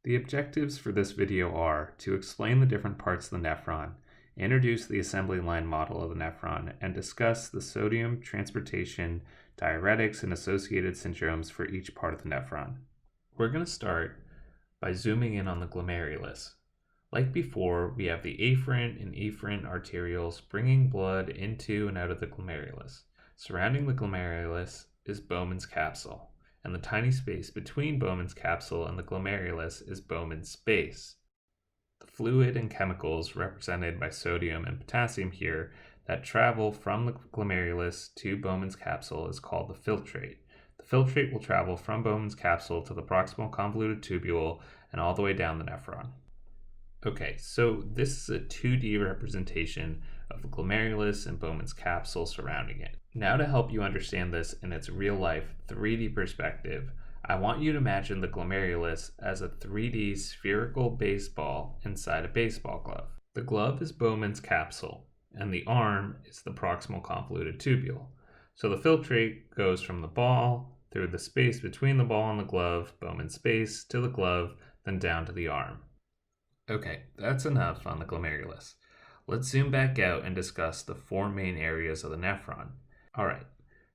The objectives for this video are to explain the different parts of the nephron, introduce the assembly line model of the nephron, and discuss the sodium transportation, diuretics, and associated syndromes for each part of the nephron. We're going to start by zooming in on the glomerulus. Like before, we have the afferent and efferent arterioles bringing blood into and out of the glomerulus. Surrounding the glomerulus is Bowman's capsule, and the tiny space between Bowman's capsule and the glomerulus is Bowman's space. The fluid and chemicals represented by sodium and potassium here that travel from the glomerulus to Bowman's capsule is called the filtrate. The filtrate will travel from Bowman's capsule to the proximal convoluted tubule and all the way down the nephron. Okay, so this is a 2D representation of the glomerulus and Bowman's capsule surrounding it. Now to help you understand this in its real-life 3D perspective, I want you to imagine the glomerulus as a 3D spherical baseball inside a baseball glove. The glove is Bowman's capsule, and the arm is the proximal convoluted tubule. So the filtrate goes from the ball through the space between the ball and the glove, Bowman's space, to the glove, then down to the arm. Okay, that's enough on the glomerulus. Let's zoom back out and discuss the 4 main areas of the nephron. Alright,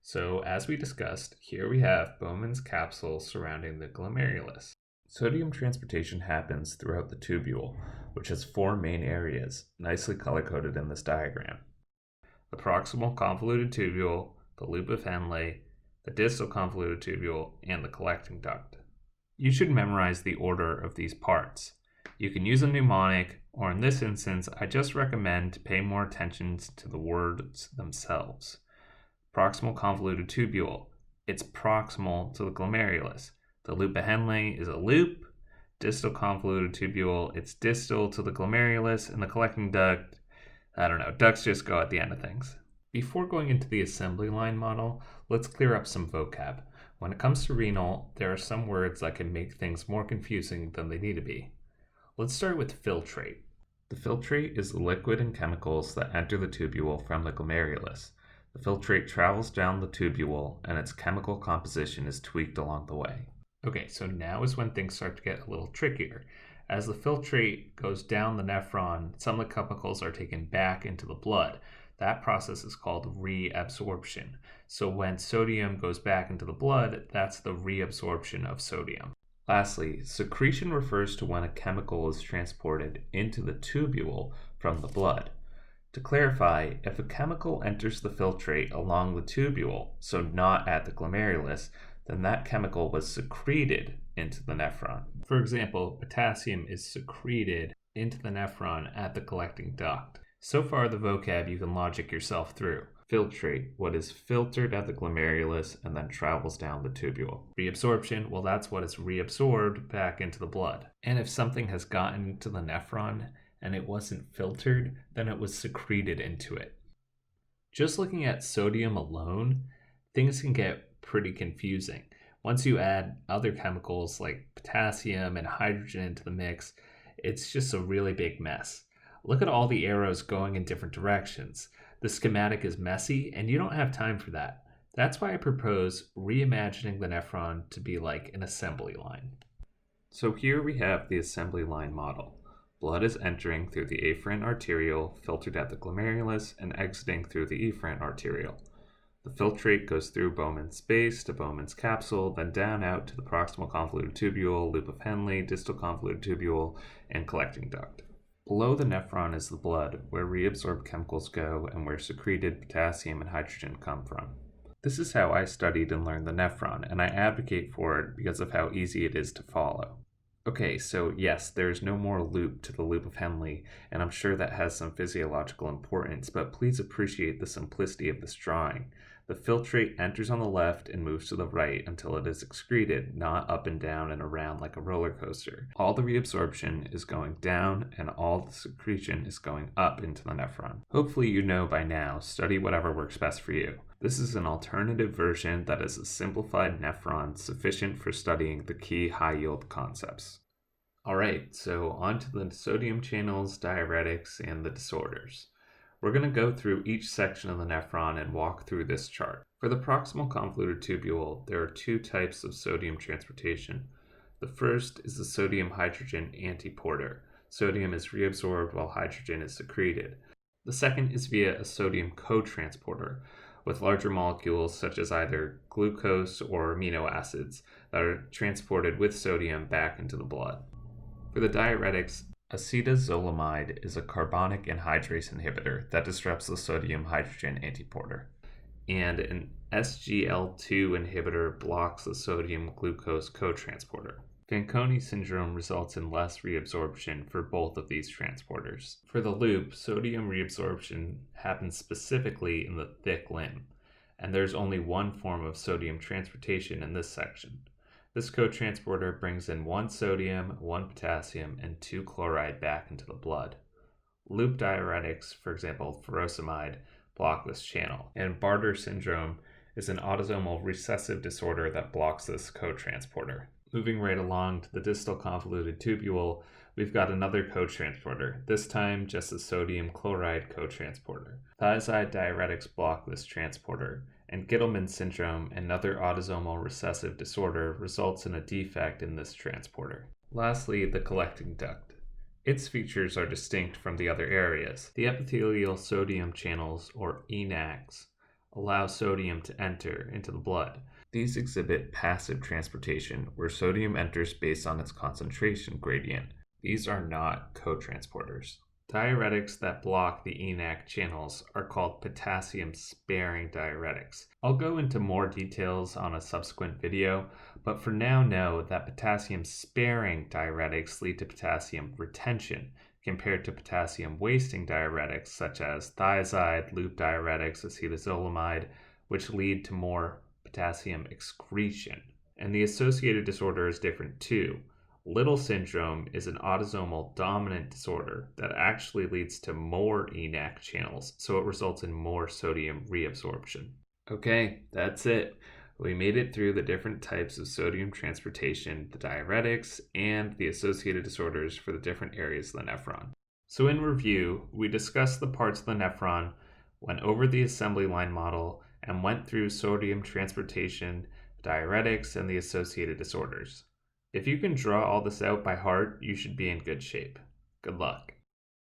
so as we discussed, here we have Bowman's capsule surrounding the glomerulus. Sodium transportation happens throughout the tubule, which has 4 main areas, nicely color-coded in this diagram. The proximal convoluted tubule, the loop of Henle, the distal convoluted tubule, and the collecting duct. You should memorize the order of these parts. You can use a mnemonic, or in this instance, I just recommend to pay more attention to the words themselves. Proximal convoluted tubule, it's proximal to the glomerulus. The loop of Henle is a loop. Distal convoluted tubule, it's distal to the glomerulus. And the collecting duct, I don't know, ducts just go at the end of things. Before going into the assembly line model, let's clear up some vocab. When it comes to renal, there are some words that can make things more confusing than they need to be. Let's start with filtrate. The filtrate is the liquid and chemicals that enter the tubule from the glomerulus. The filtrate travels down the tubule and its chemical composition is tweaked along the way. Okay, so now is when things start to get a little trickier. As the filtrate goes down the nephron, some of the chemicals are taken back into the blood. That process is called reabsorption. So when sodium goes back into the blood, that's the reabsorption of sodium. Lastly, secretion refers to when a chemical is transported into the tubule from the blood. To clarify, if a chemical enters the filtrate along the tubule, so not at the glomerulus, then that chemical was secreted into the nephron. For example, potassium is secreted into the nephron at the collecting duct. So far, the vocab you can logic yourself through. Filtrate, what is filtered at the glomerulus and then travels down the tubule. Reabsorption, well, that's what is reabsorbed back into the blood. And if something has gotten into the nephron and it wasn't filtered, then it was secreted into it. Just looking at sodium alone, things can get pretty confusing. Once you add other chemicals like potassium and hydrogen into the mix, it's just a really big mess. Look at all the arrows going in different directions. The schematic is messy, and you don't have time for that. That's why I propose reimagining the nephron to be like an assembly line. So here we have the assembly line model. Blood is entering through the afferent arteriole, filtered at the glomerulus, and exiting through the efferent arteriole. The filtrate goes through Bowman's space to Bowman's capsule, then down out to the proximal convoluted tubule, loop of Henle, distal convoluted tubule, and collecting duct. Below the nephron is the blood, where reabsorbed chemicals go and where secreted potassium and hydrogen come from. This is how I studied and learned the nephron, and I advocate for it because of how easy it is to follow. Okay, so yes, there's no more loop to the loop of Henle, and I'm sure that has some physiological importance, but please appreciate the simplicity of this drawing. The filtrate enters on the left and moves to the right until it is excreted, not up and down and around like a roller coaster. All the reabsorption is going down and all the secretion is going up into the nephron. Hopefully you know by now, study whatever works best for you. This is an alternative version that is a simplified nephron sufficient for studying the key high-yield concepts. Alright, so on to the sodium channels, diuretics, and the disorders. We're going to go through each section of the nephron and walk through this chart. For the proximal convoluted tubule, there are 2 types of sodium transportation. The first is the sodium-hydrogen antiporter. Sodium is reabsorbed while hydrogen is secreted. The second is via a sodium co-transporter, with larger molecules such as either glucose or amino acids that are transported with sodium back into the blood. For the diuretics, acetazolamide is a carbonic anhydrase inhibitor that disrupts the sodium-hydrogen antiporter, and an SGL2 inhibitor blocks the sodium-glucose cotransporter. Fanconi syndrome results in less reabsorption for both of these transporters. For the loop, sodium reabsorption happens specifically in the thick limb, and there's only one form of sodium transportation in this section. This cotransporter brings in 1 sodium, 1 potassium, and 2 chloride back into the blood. Loop diuretics, for example furosemide, block this channel, and Bartter syndrome is an autosomal recessive disorder that blocks this cotransporter. Moving right along to the distal convoluted tubule, we've got another cotransporter, this time just a sodium chloride cotransporter. Thiazide diuretics block this transporter, and Gittleman syndrome, another autosomal recessive disorder, results in a defect in this transporter. Lastly, the collecting duct. Its features are distinct from the other areas. The epithelial sodium channels, or ENaCs, allow sodium to enter into the blood. These exhibit passive transportation, where sodium enters based on its concentration gradient. These are not cotransporters. Diuretics that block the ENaC channels are called potassium-sparing diuretics. I'll go into more details on a subsequent video, but for now know that potassium-sparing diuretics lead to potassium retention, compared to potassium-wasting diuretics such as thiazide, loop diuretics, acetazolamide, which lead to more potassium excretion. And the associated disorder is different too. Little syndrome is an autosomal dominant disorder that actually leads to more ENaC channels, so it results in more sodium reabsorption. Okay, that's it. We made it through the different types of sodium transportation, the diuretics, and the associated disorders for the different areas of the nephron. So in review, we discussed the parts of the nephron, went over the assembly line model, and went through sodium transportation, diuretics, and the associated disorders. If you can draw all this out by heart, you should be in good shape. Good luck.